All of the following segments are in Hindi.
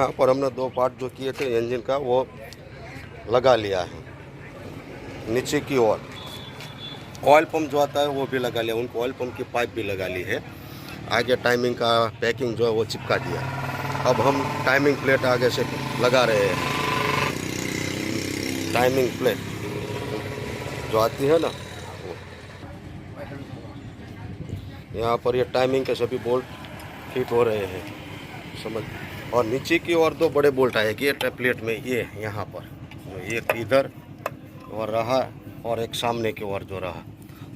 यहाँ पर हमने 2 पार्ट जो किए थे इंजन का वो लगा लिया है। नीचे की ओर ऑयल पंप जो आता है वो भी लगा लिया, उनको ऑयल पंप की पाइप भी लगा ली है। आगे टाइमिंग का पैकिंग जो है वो चिपका दिया। अब हम टाइमिंग प्लेट आगे से लगा रहे हैं। टाइमिंग प्लेट जो आती है ना वो यहाँ पर ये टाइमिंग के सभी बोल्ट फिट हो रहे हैं, समझ। और नीचे की ओर 2 बड़े बोल्ट आएगी ये प्लेट में, ये यहाँ पर एक इधर और रहा और एक सामने की ओर जो रहा,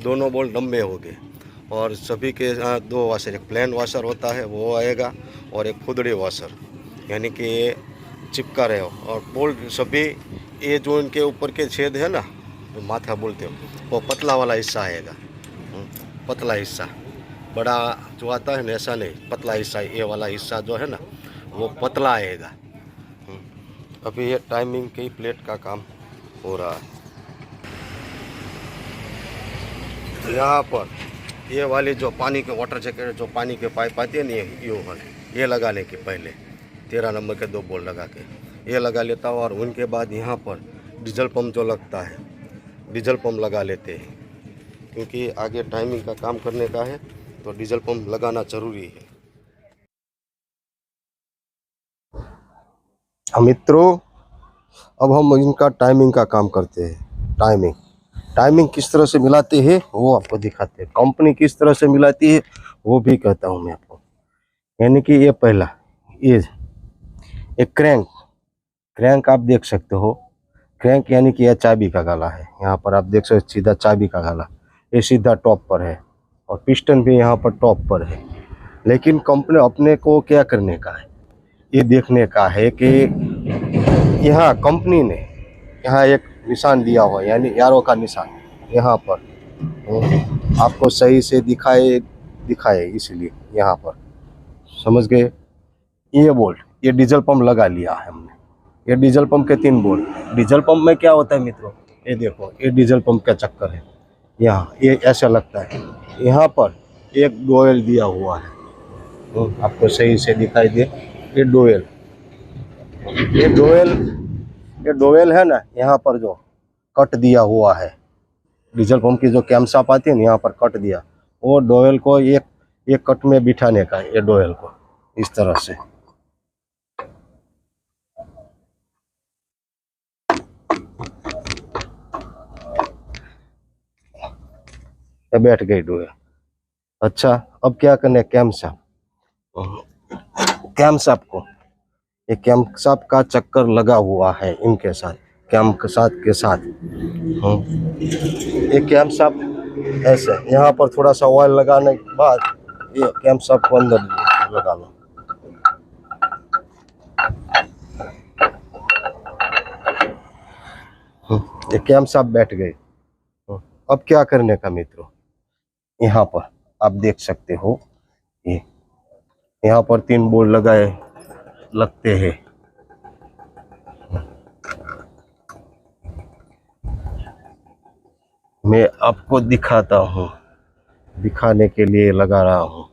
दोनों बोल्ट लंबे हो गए। और सभी के 2 वाशर, एक प्लेन वाशर होता है वो आएगा और एक खुदड़ी वाशर, यानी कि ये चिपका रहे हो। और बोल्ट सभी ये जो इनके ऊपर के छेद है ना, जो माथा बोलते हो, वो पतला वाला हिस्सा आएगा। पतला हिस्सा, बड़ा जो आता है ना ऐसा नहीं, पतला हिस्सा, ये वाला हिस्सा जो है ना वो पतला आएगा। अभी ये टाइमिंग की प्लेट का काम हो रहा है। यहाँ पर ये वाली जो पानी के वाटर जैकेट, जो पानी के पाइप आती है ना, ये लगाने के पहले 13 नंबर के 2 बोल्ट लगा के ये लगा लेता हूँ। और उनके बाद यहाँ पर डीजल पंप जो लगता है, डीजल पंप लगा लेते हैं, क्योंकि आगे टाइमिंग का काम करने का है तो डीजल पंप लगाना ज़रूरी है। मित्रों, अब हम इनका टाइमिंग का काम करते हैं। टाइमिंग किस तरह से मिलाते हैं वो आपको दिखाते हैं। कंपनी किस तरह से मिलाती है वो भी कहता हूँ मैं आपको। यानी कि ये पहला, ये एक क्रैंक आप देख सकते हो। क्रैंक यानी कि यह चाबी का गाला है। यहाँ पर आप देख सकते हो सीधा चाबी का गाला, ये सीधा टॉप पर है और पिस्टन भी यहाँ पर टॉप पर है। लेकिन कंपनी अपने को क्या करने का है, ये देखने का है कि यहाँ कंपनी ने यहाँ एक निशान दिया हुआ है, यानी एरो का निशान यहाँ पर आपको सही से दिखाए इसलिए यहाँ पर, समझ गए। ये बोल्ट, ये डीजल पंप लगा लिया है हमने। ये डीजल पंप के 3 बोल्ट। डीजल पंप में क्या होता है मित्रों, ये देखो, ये डीजल पंप का चक्कर है। यहाँ ये ऐसा लगता है, यहाँ पर एक डोयल दिया हुआ है, आपको सही से दिखाई दे। ये डोयल है ना, यहाँ पर जो कट दिया हुआ है, डीजल पंप की जो कैमशाफ्ट आती है ना, यहाँ पर कट दिया, वो डोयल को एक कट में बिठाने का है। ये डोयल को इस तरह से बैठ गई डोयल। अच्छा, अब क्या करना है, कैमशाफ्ट को, ये कैमशाफ्ट का चक्कर लगा हुआ है इनके साथ, कैमशाफ्ट के साथ। ये कैमशाफ्ट ऐसे, यहाँ पर थोड़ा सा ऑयल लगाने के बाद ये कैमशाफ्ट को अंदर लगा लो। ये कैमशाफ्ट बैठ गए। अब क्या करने का मित्रों, यहाँ पर आप देख सकते हो, ये यहाँ पर 3 बोल्ट लगते हैं। मैं आपको दिखाता हूँ, दिखाने के लिए लगा रहा हूँ।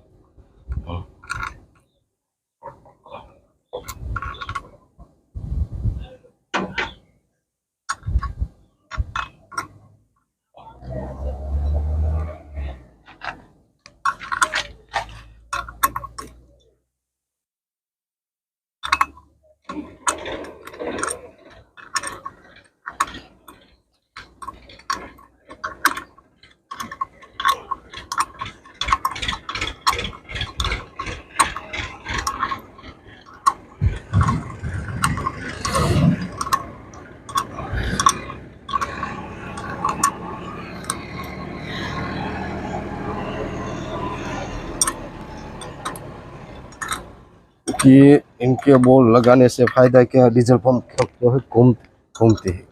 कि इनके बोल लगाने से फ़ायदा क्या, डीजल पंप जो है घूमते हैं।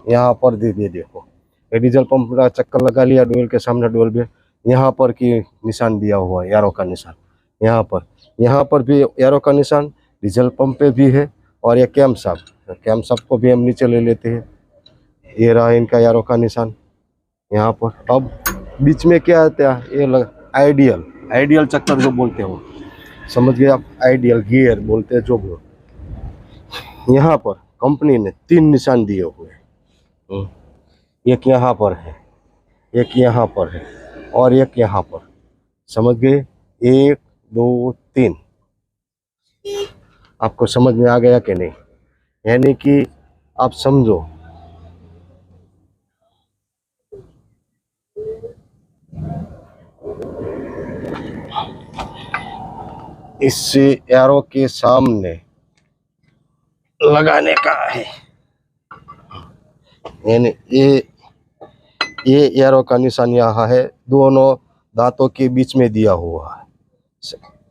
यहाँ पर दे देखो, ये डीजल पंप का चक्कर लगा लिया डोयल के सामने। डोयल भी यहाँ पर की निशान दिया हुआ है, एरो का निशान। यहाँ पर भी एरो का निशान डीजल पंप पे भी है। और ये कैमशाफ्ट को भी हम नीचे ले लेते हैं। ये रहा इनका एरो का निशान यहाँ पर। अब बीच में क्या आता है, ये आइडियल चक्कर जो बोलते हो, समझ गए आप, आइडियल गियर बोलते हैं जो भी हो। यहाँ पर कंपनी ने 3 निशान दिए हुए हैं। एक यहाँ पर है, एक यहाँ पर है और एक यहाँ पर। समझ गए, 1 2 3। आपको समझ में आ गया कि नहीं? यानी कि आप समझो, इस एरो के सामने लगाने का है। यानी ये एरो का निशान यहाँ है, दोनों दांतों के बीच में दिया हुआ है।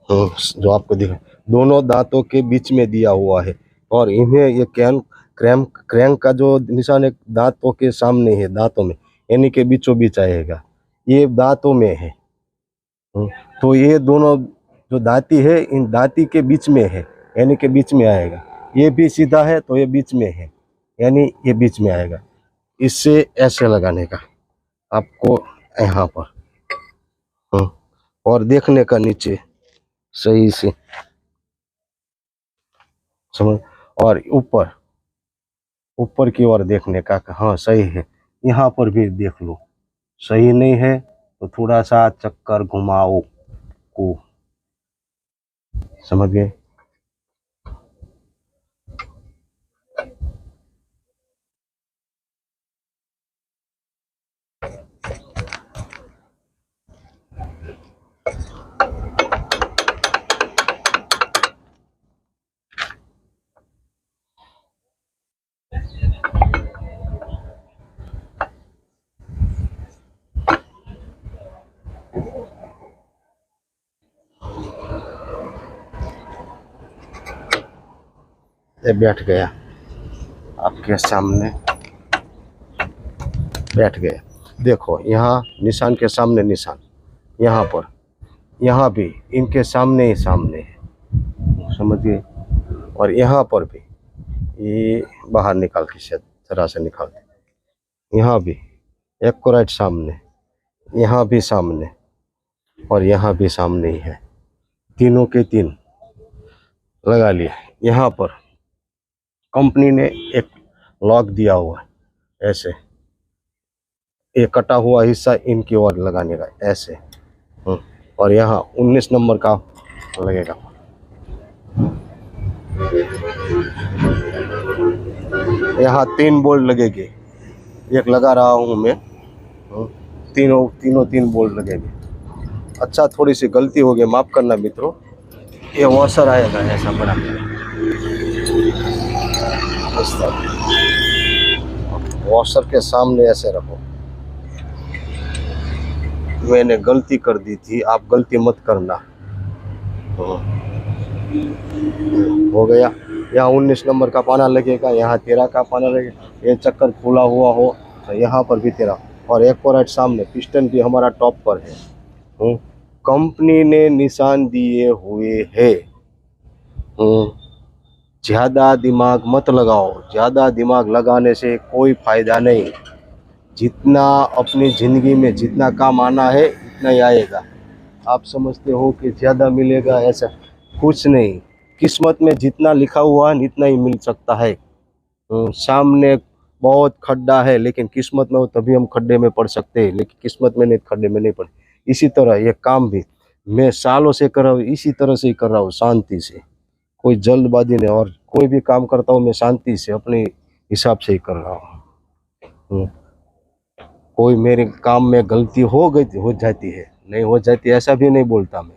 जो आपको दिखा, दोनों दांतों के बीच में दिया हुआ है। और इन्हें ये क्रैंक का जो निशान एक दांतों के सामने है, दांतों में, यानी के बीचों बीच आएगा। ये दांतों में है, तो ये दोनों जो दांती है इन दांती के बीच में है, यानी के बीच में आएगा। ये भी सीधा है तो ये बीच में है, यानी ये बीच में आएगा। इससे ऐसे लगाने का आपको यहाँ पर, और देखने का नीचे सही से समझ, और ऊपर ऊपर की ओर देखने का, हाँ सही है। यहाँ पर भी देख लो, सही नहीं है तो थोड़ा सा चक्कर घुमाओ को। समझ गए? ये बैठ गया आपके सामने, बैठ गया। देखो यहाँ निशान के सामने निशान, यहाँ पर, यहाँ भी इनके सामने ही सामने है। समझिए, और यहाँ पर भी ये बाहर निकाल के शायद जरा से निकाल दे। यहाँ भी एक को राइट सामने, यहाँ भी सामने और यहाँ भी सामने ही है। तीनों के तीन लगा लिए। यहाँ पर कंपनी ने एक लॉक दिया हुआ है, ऐसे ये कटा हुआ हिस्सा इनकी ओर लगाने का, ऐसे। और यहाँ 19 नंबर का लगेगा। यहाँ 3 बोल्ट लगेगी, एक लगा रहा हूँ मैं, तीनों 3 बोल्ट लगेंगे। अच्छा, थोड़ी सी गलती हो गई, माफ करना मित्रों। ये वॉशर आएगा ऐसा बड़ा, वॉशर के सामने ऐसे रखो। मैंने गलती कर दी थी, आप गलती मत करना। हो गया। यहाँ 19 नंबर का पाना लगेगा, यहाँ 13 का पाना लगेगा। ये चक्कर खुला हुआ हो तो यहाँ पर भी 13, और एक और राइट सामने पिस्टन भी हमारा टॉप पर है। कंपनी ने निशान दिए हुए है। ज़्यादा दिमाग मत लगाओ, ज़्यादा दिमाग लगाने से कोई फायदा नहीं। जितना अपनी ज़िंदगी में जितना काम आना है उतना ही आएगा। आप समझते हो कि ज़्यादा मिलेगा, ऐसा कुछ नहीं। किस्मत में जितना लिखा हुआ है इतना ही मिल सकता है। सामने बहुत खड्डा है, लेकिन किस्मत में हो तभी हम खड्डे में पड़ सकते हैं, लेकिन किस्मत में नहीं, खड्डे में नहीं पड़े। इसी तरह ये काम भी मैं सालों से कर रहा हूँ, इसी तरह से ही कर रहा हूँ, शांति से, कोई जल्दबाजी नहीं। और कोई भी काम करता हूँ मैं शांति से अपने हिसाब से ही कर रहा हूँ। कोई मेरे काम में गलती हो जाती है, नहीं हो जाती ऐसा भी नहीं बोलता मैं,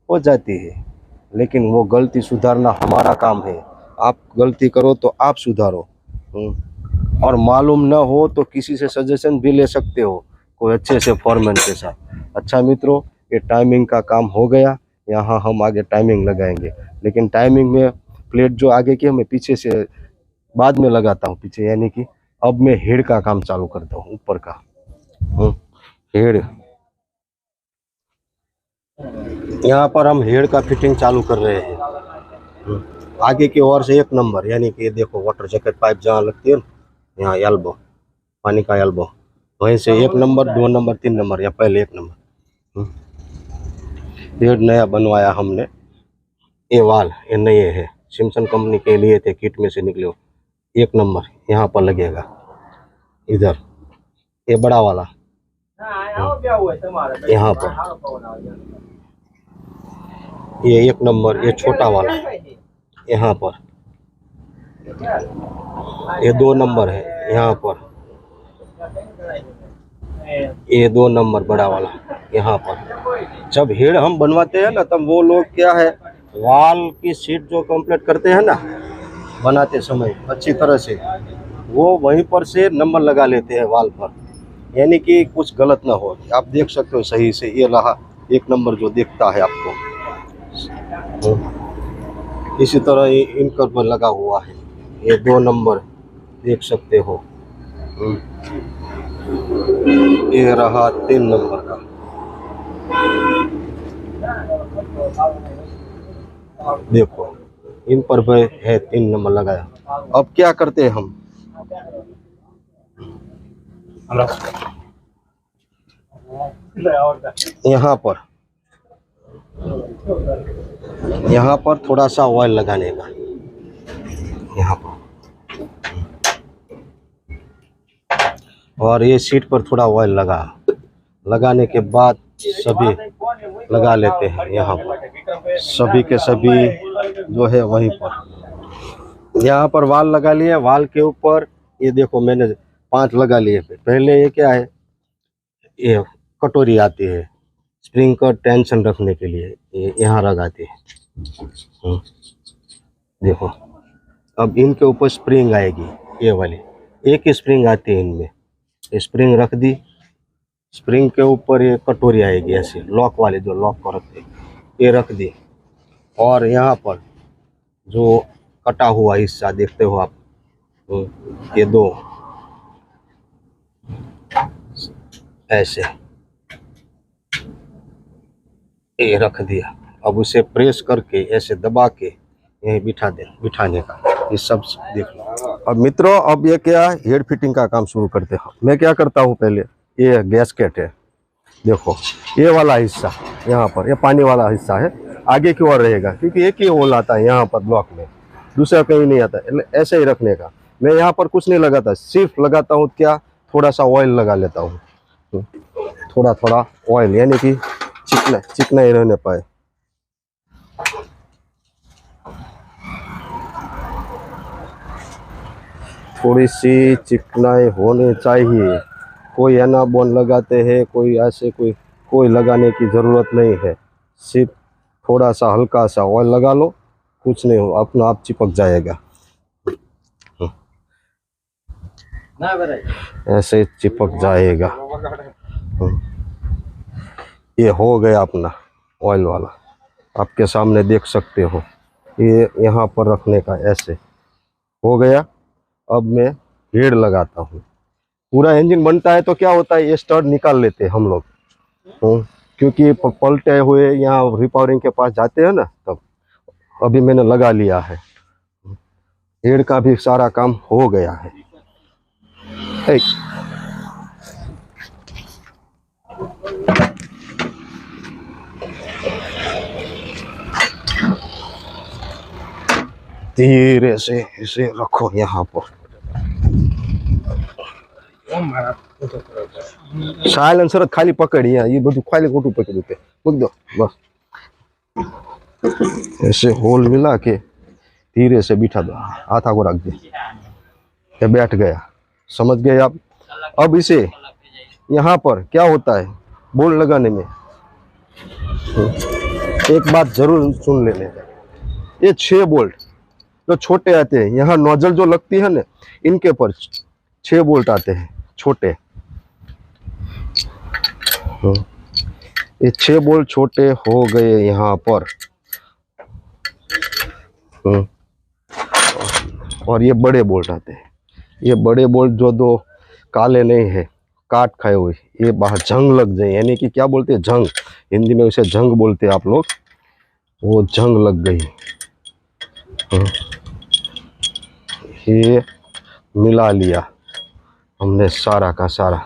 हो जाती है, लेकिन वो गलती सुधारना हमारा काम है। आप गलती करो तो आप सुधारो, और मालूम ना हो तो किसी से सजेशन भी ले सकते हो, कोई अच्छे से फॉरमैन के साथ। अच्छा मित्रों, ये टाइमिंग का काम हो गया। यहाँ हम आगे टाइमिंग लगाएंगे, लेकिन टाइमिंग में प्लेट जो आगे की मैं पीछे से बाद में लगाता हूँ पीछे, यानी कि अब मैं हेड का काम चालू करता हूँ, ऊपर का हेड। यहाँ पर हम हेड का फिटिंग चालू कर रहे हैं। आगे की ओर से 1 नंबर, यानी कि देखो वाटर जैकेट पाइप जहाँ लगती है यहाँ एल्बो, पानी का एल्बो, वहीं से 1 नंबर 2 नंबर 3 नंबर, या पहले 1 नंबर। हेड नया बनवाया हमने, ये वाल ये नए है, सिम्सन कंपनी के लिए थे, किट में से निकले हो। 1 नंबर यहाँ पर लगेगा, इधर ये बड़ा वाला यहाँ पर, ये 1 नंबर, ये छोटा वाला यहाँ पर, ये 2 नंबर है यहाँ पर, ये 2 नंबर बड़ा वाला यहाँ पर। जब हेड हम बनवाते हैं ना, तब वो लोग क्या है, वाल की सीट जो कंप्लीट करते हैं ना बनाते समय अच्छी तरह से, वो वहीं पर से नंबर लगा लेते हैं वाल पर, यानी कि कुछ गलत ना हो। आप देख सकते हो सही से, ये रहा 1 नंबर जो दिखता है आपको। इसी तरह ये इनकर पर लगा हुआ है, ये 2 नंबर देख सकते हो। ये रहा 3 नंबर का, देखो इन पर भी है 3 नंबर लगाया। अब क्या करते हैं हम, यहाँ पर थोड़ा सा ऑयल लगाने का, यहाँ पर, और ये सीट पर थोड़ा ऑयल लगाने के बाद सभी लगा लेते हैं यहाँ पर, सभी के सभी जो है वहीं पर। यहाँ पर वाल लगा लिए, वाल के ऊपर ये देखो मैंने 5 लगा लिए। पहले ये क्या है, ये कटोरी आती है स्प्रिंग का टेंशन रखने के लिए, ये यहाँ लगाती है। देखो अब इनके ऊपर स्प्रिंग आएगी, ये वाली एक ही स्प्रिंग आती है इनमें, स्प्रिंग रख दी, स्प्रिंग के ऊपर ये कटोरी आएगी ऐसे लॉक वाले, जो लॉक को रखते ये रख दी। और यहाँ पर जो कटा हुआ हिस्सा देखते हो आप, ये 2 ऐसे ये रख दिया। अब उसे प्रेस करके ऐसे दबा के यहीं बिठाने का, ये सब देख लो। अब मित्रों, अब ये क्या हेड फिटिंग का काम शुरू करते हैं। मैं क्या करता हूँ, पहले ये गैसकेट है, देखो ये वाला हिस्सा यहाँ पर, ये पानी वाला हिस्सा है, आगे की ओर रहेगा, क्योंकि एक ही होल आता है यहाँ पर ब्लॉक में, दूसरा कहीं नहीं आता। ऐसे ही रखने का। मैं यहाँ पर कुछ नहीं लगाता, सिर्फ लगाता हूँ क्या, थोड़ा सा ऑयल लगा लेता हूँ, थोड़ा थोड़ा ऑयल, यानी कि चिकना ही रहने पाए। थोड़ी सी चिकनाई होनी चाहिए। कोई एनाबॉन लगाते हैं, कोई ऐसे, कोई लगाने की ज़रूरत नहीं है, सिर्फ थोड़ा सा हल्का सा ऑयल लगा लो, कुछ नहीं हो, अपना आप चिपक जाएगा, ऐसे चिपक जाएगा। ये हो गया अपना ऑयल वाला, आपके सामने देख सकते हो, ये यहाँ पर रखने का, ऐसे हो गया। अब मैं हेड लगाता हूँ। पूरा इंजन बनता है तो क्या होता है, ये स्टड निकाल लेते हैं हम लोग, क्योंकि पलटे हुए यहाँ रिपेयरिंग के पास जाते हैं ना, तब अभी मैंने लगा लिया है। हेड का भी सारा काम हो गया है। धीरे से इसे रखो यहाँ पर, साइलेंसर खाली पकड़ी, यहाँ ये બધું खाली खोटू पकड़ के मुक दो बस। ऐसे होल मिला के धीरे से बिठा दो, हाथ आगो रख दे, ये बैठ गया, समझ गए आप। अब इसे यहाँ पर क्या होता है, बोल्ट लगाने में एक बात जरूर सुन लेने, ये 6 बोल्ट जो छोटे आते हैं, यहाँ नोजल जो लगती है ना, इनके पर 6 बोल्ट आते हैं छोटे। ये 6 बोल्ट छोटे हो गए यहाँ पर। और ये बड़े बोल्ट आते हैं, ये बड़े बोल्ट जो 2 काले नहीं है, काट खाए हुए, ये बाहर जंग लग जाए, यानी कि क्या बोलते हैं, जंग, हिंदी में उसे जंग बोलते हैं आप लोग, वो जंग लग गई। ये मिला लिया हमने सारा का सारा,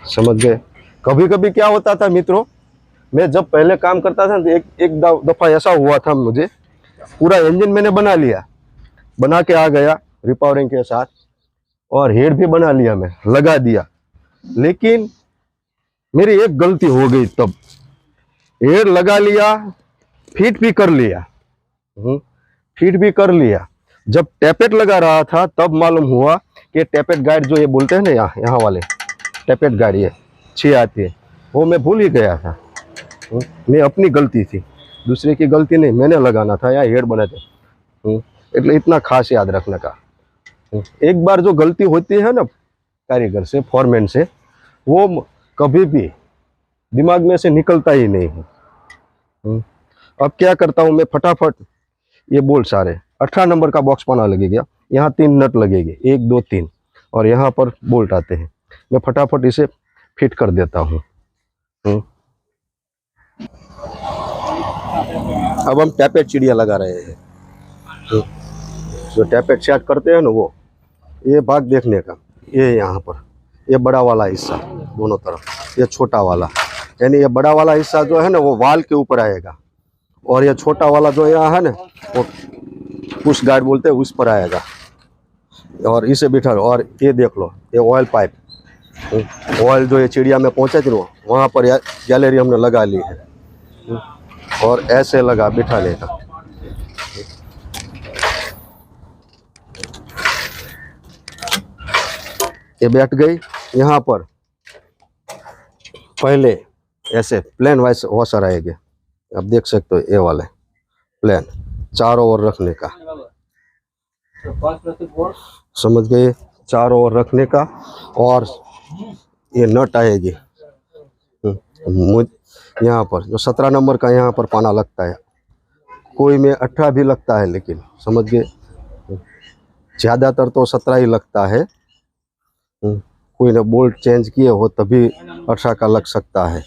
समझ गए। कभी कभी क्या होता था मित्रों, मैं जब पहले काम करता था तो एक दफ़ा ऐसा हुआ था मुझे पूरा इंजन मैंने बना लिया, बना के आ गया रिपावरिंग के साथ, और हेड भी बना लिया, मैं लगा दिया। लेकिन मेरी एक गलती हो गई तब, हेड लगा लिया, फिट भी कर लिया, फिट भी कर लिया। जब टैपेट लगा रहा था तब मालूम हुआ कि टैपेट गाइड जो ये बोलते हैं ना, यहाँ वाले टैपेट गाइड ये 6 आती है, वो मैं भूल ही गया था। मैं अपनी गलती थी, दूसरे की गलती नहीं, मैंने लगाना था, यहाँ हेड बने थे। એટલે इतना खास याद रखने का। एक बार जो गलती होती है ना कारीगर से, फॉरमैन से, वो कभी भी दिमाग में से निकलता ही नहीं है। अब क्या करता हूँ मैं, फटाफट ये बोल्ट सारे 18 नंबर का बॉक्स पाना लगेगा, यहाँ 3 नट लगेंगे, 1 2 3, और यहाँ पर बोल्ट आते हैं। मैं फटाफट इसे फिट कर देता हूँ। अब हम टैपेट चिड़िया लगा रहे हैं। जो टैपेट सेट करते हैं ना, वो ये भाग देखने का, ये यहाँ पर ये बड़ा वाला हिस्सा दोनों तरफ, ये छोटा वाला, यानी ये बड़ा वाला हिस्सा जो है ना वो वाल के ऊपर आएगा, और ये छोटा वाला जो यहाँ है ना वो पुश गार्ड बोलते हैं, उस पर आएगा, और इसे बिठा लो। और ये देख लो, ये ऑयल पाइप, ऑयल जो ये चिड़िया में पहुँचे थे वहाँ पर गैलरी हमने लगा ली है, और ऐसे लगा बिठा लेगा। ये बैठ गई यहाँ पर। पहले ऐसे प्लेन वाइस वॉशर आएंगे, आप देख सकते हो, ये वाले प्लेन चारों ओर रखने का, समझ गए, चारों ओर रखने का। और ये नट आएगी यहाँ पर, जो 17 नंबर का यहाँ पर पाना लगता है, कोई में 18 भी लगता है, लेकिन समझ गए ज़्यादातर तो 17 ही लगता है। कोई ने बोल्ट चेंज किए हो तभी 18 का लग सकता है।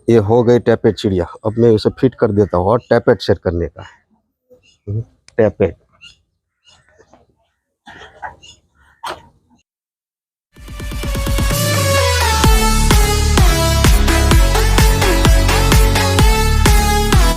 ये हो गई टैपेट चिड़िया। अब मैं इसे फिट कर देता हूँ, और टैपेट सेट करने का है, टैपेट